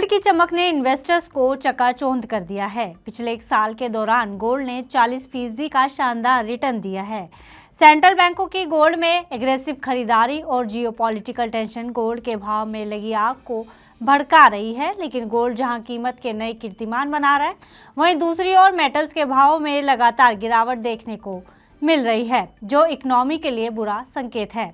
Gold की चमक ने इन्वेस्टर्स को चकाचौंध कर दिया है। पिछले एक साल के दौरान गोल्ड ने 40% का शानदार रिटर्न दिया है। सेंट्रल बैंकों की गोल्ड में एग्रेसिव खरीदारी और जियोपॉलिटिकल टेंशन गोल्ड के भाव में लगी आग को भड़का रही है। लेकिन गोल्ड जहां कीमत के नए कीर्तिमान बना रहा है, वहीं दूसरी ओर मेटल्स के भाव में लगातार गिरावट देखने को मिल रही है, जो इकोनॉमी के लिए बुरा संकेत है।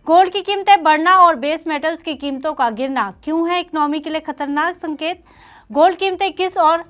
गोल्ड की कीमतें बढ़ना और बेस मेटल्स की कीमतों का गिरना क्यों है इकोनॉमी के लिए खतरनाक संकेत? गोल्ड कीमतें किस ओर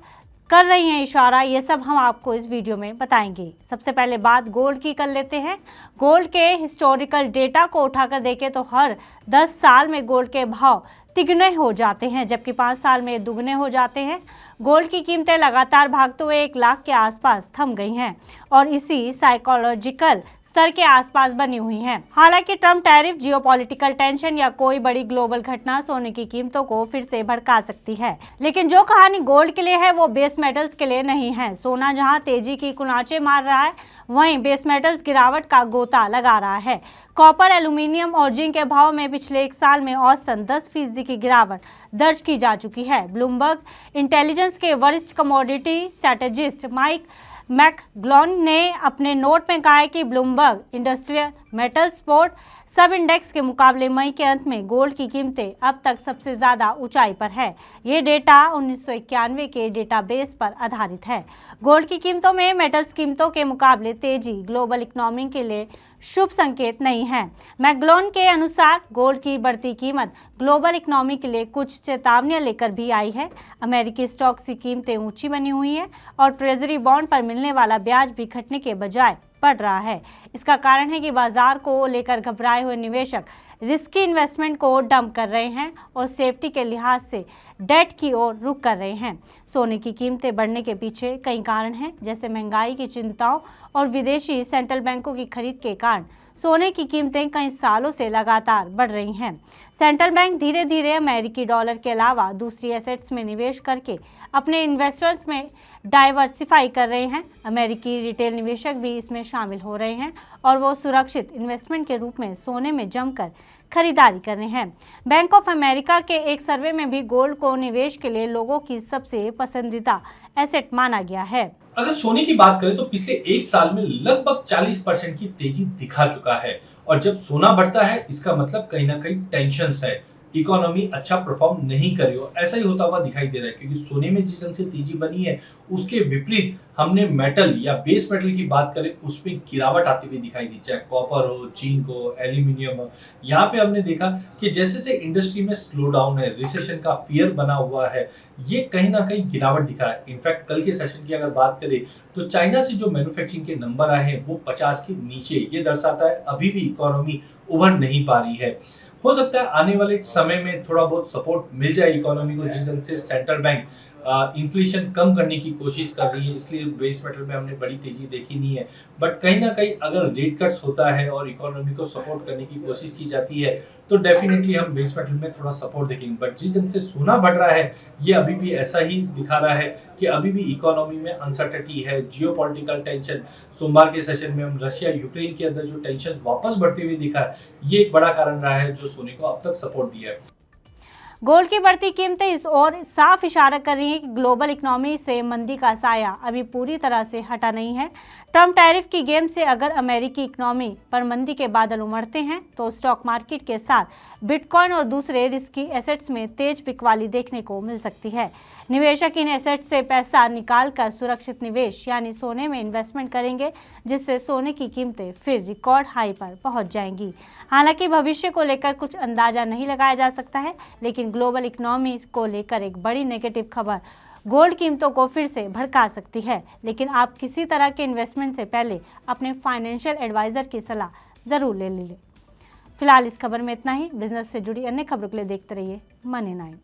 कर रही हैं इशारा, ये सब हम आपको इस वीडियो में बताएंगे। सबसे पहले बात गोल्ड की कर लेते हैं। गोल्ड के हिस्टोरिकल डेटा को उठाकर देखें तो हर 10 साल में गोल्ड के भाव तिगुने हो जाते हैं, जबकि 5 साल में दुगने हो जाते हैं। गोल्ड की कीमतें लगातार भागते हुए 1 लाख के आसपास थम गई हैं और इसी साइकोलॉजिकल स्तर के आसपास बनी हुई हैं। हालांकि ट्रम्प टैरिफ, जियोपॉलिटिकल टेंशन या कोई बड़ी ग्लोबल घटना सोने की कीमतों को फिर से भड़का सकती है, लेकिन जो कहानी गोल्ड के लिए है वो बेस मेटल्स के लिए नहीं है। सोना जहां तेजी की कुनाचे मार रहा है, वहीं बेस मेटल्स गिरावट का गोता लगा रहा है। कॉपर, एल्यूमिनियम और जिंक के भाव में पिछले एक साल में औसतन 10% की गिरावट दर्ज की जा चुकी है। ब्लूमबर्ग इंटेलिजेंस के वरिष्ठ कमोडिटी स्ट्रैटेजिस्ट माइक मैकग्लोन ने अपने नोट में कहा है कि ब्लूमबर्ग इंडस्ट्रियल मेटल स्पोर्ट सब इंडेक्स के मुकाबले मई के अंत में गोल्ड की कीमतें अब तक सबसे ज्यादा ऊंचाई पर है। ये डेटा 1991 के डेटाबेस पर आधारित है। गोल्ड की कीमतों में मेटल्स कीमतों के मुकाबले तेजी ग्लोबल इकोनॉमी के लिए शुभ संकेत नहीं है। मैकग्लोन के अनुसार गोल्ड की बढ़ती कीमत ग्लोबल इकोनॉमी के लिए कुछ चेतावनियां लेकर भी आई है। अमेरिकी स्टॉक्स की कीमतें ऊंची बनी हुई हैं और ट्रेजरी बॉन्ड पर मिलने वाला ब्याज भी घटने के बजाय बढ़ रहा है। इसका कारण है कि बाजार को लेकर घबराए हुए निवेशक रिस्की इन्वेस्टमेंट को डंप कर रहे हैं और सेफ्टी के लिहाज से डेट की ओर रुख कर रहे हैं। सोने की कीमतें बढ़ने के पीछे कई कारण हैं, जैसे महंगाई की चिंताओं और विदेशी सेंट्रल बैंकों की खरीद के कारण सोने की कीमतें कई सालों से लगातार बढ़ रही हैं। सेंट्रल बैंक धीरे धीरे अमेरिकी डॉलर के अलावा दूसरी एसेट्स में निवेश करके अपने इन्वेस्टर्स में डाइवर्सिफाई कर रहे हैं। अमेरिकी रिटेल निवेशक भी इसमें शामिल हो रहे हैं और वो सुरक्षित इन्वेस्टमेंट के रूप में सोने में जमकर खरीदारी कर रहे हैं। बैंक ऑफ अमेरिका के एक सर्वे में भी गोल्ड को निवेश के लिए लोगों की सबसे पसंदीदा एसेट माना गया है। अगर सोने की बात करें तो पिछले एक साल में लगभग 40% की तेजी दिखा चुका है और जब सोना बढ़ता है इसका मतलब कहीं ना कहीं टेंशन है, इकोनॉमी अच्छा परफॉर्म नहीं कर रही हो, ऐसा ही होता हुआ दिखाई दे रहा है। क्योंकि सोने में जिस ढंग से तेजी बनी है उसके विपरीत हमने मेटल या बेस मेटल की बात करें उसमें गिरावट आती हुई दिखाई दी, चाहे कॉपर हो, जिंक हो, एल्यूमिनियम हो। यहाँ पे हमने देखा कि जैसे जैसे इंडस्ट्री में स्लो डाउन है, रिसेशन का फियर बना हुआ है, ये कहीं ना कहीं गिरावट दिखा है। इनफैक्ट कल के सेशन की अगर बात करें तो चाइना से जो मैन्युफैक्चरिंग के नंबर आए हैं वो 50 के नीचे, ये दर्शाता है अभी भी इकोनॉमी उभर नहीं पा रही है। हो सकता है आने वाले समय में थोड़ा बहुत सपोर्ट मिल जाए इकोनॉमी को, जिस ढंग से सेंट्रल बैंक इन्फ्लेशन कम करने की कोशिश कर रही है, इसलिए बेस मेटल में हमने बड़ी तेजी देखी नहीं है। बट कहीं ना कहीं अगर रेट कट्स होता है और इकोनॉमी को सपोर्ट करने की कोशिश की जाती है तो डेफिनेटली हम बेस मेटल में थोड़ा सपोर्ट देखेंगे। बट जिस ढंग से सोना बढ़ रहा है ये अभी भी ऐसा ही दिखा रहा है कि अभी भी इकोनॉमी में अनसर्टेनिटी है, जियोपॉलिटिकल टेंशन। सोमवार के सेशन में हम रशिया यूक्रेन के अंदर जो टेंशन वापस बढ़ते हुए दिखा है, ये एक बड़ा कारण रहा है जो सोने को अब तक सपोर्ट दिया है। गोल्ड की बढ़ती कीमतें इस ओर साफ इशारा कर रही हैं कि ग्लोबल इकोनॉमी से मंदी का साया अभी पूरी तरह से हटा नहीं है। ट्रम्प टैरिफ की गेम से अगर अमेरिकी इकोनॉमी पर मंदी के बादल उमड़ते हैं तो स्टॉक मार्केट के साथ बिटकॉइन और दूसरे रिस्की एसेट्स में तेज बिकवाली देखने को मिल सकती है। निवेशक इन एसेट्स से पैसा निकालकर सुरक्षित निवेश यानी सोने में इन्वेस्टमेंट करेंगे, जिससे सोने की कीमतें फिर रिकॉर्ड हाई पर पहुंच जाएंगी। हालांकि भविष्य को लेकर कुछ अंदाजा नहीं लगाया जा सकता है, लेकिन ग्लोबल इकोनॉमी को लेकर एक बड़ी नेगेटिव खबर गोल्ड कीमतों को फिर से भड़का सकती है। लेकिन आप किसी तरह के इन्वेस्टमेंट से पहले अपने फाइनेंशियल एडवाइजर की सलाह जरूर ले लें। फिलहाल इस खबर में इतना ही। बिजनेस से जुड़ी अन्य खबरों के लिए देखते रहिए मनी 9।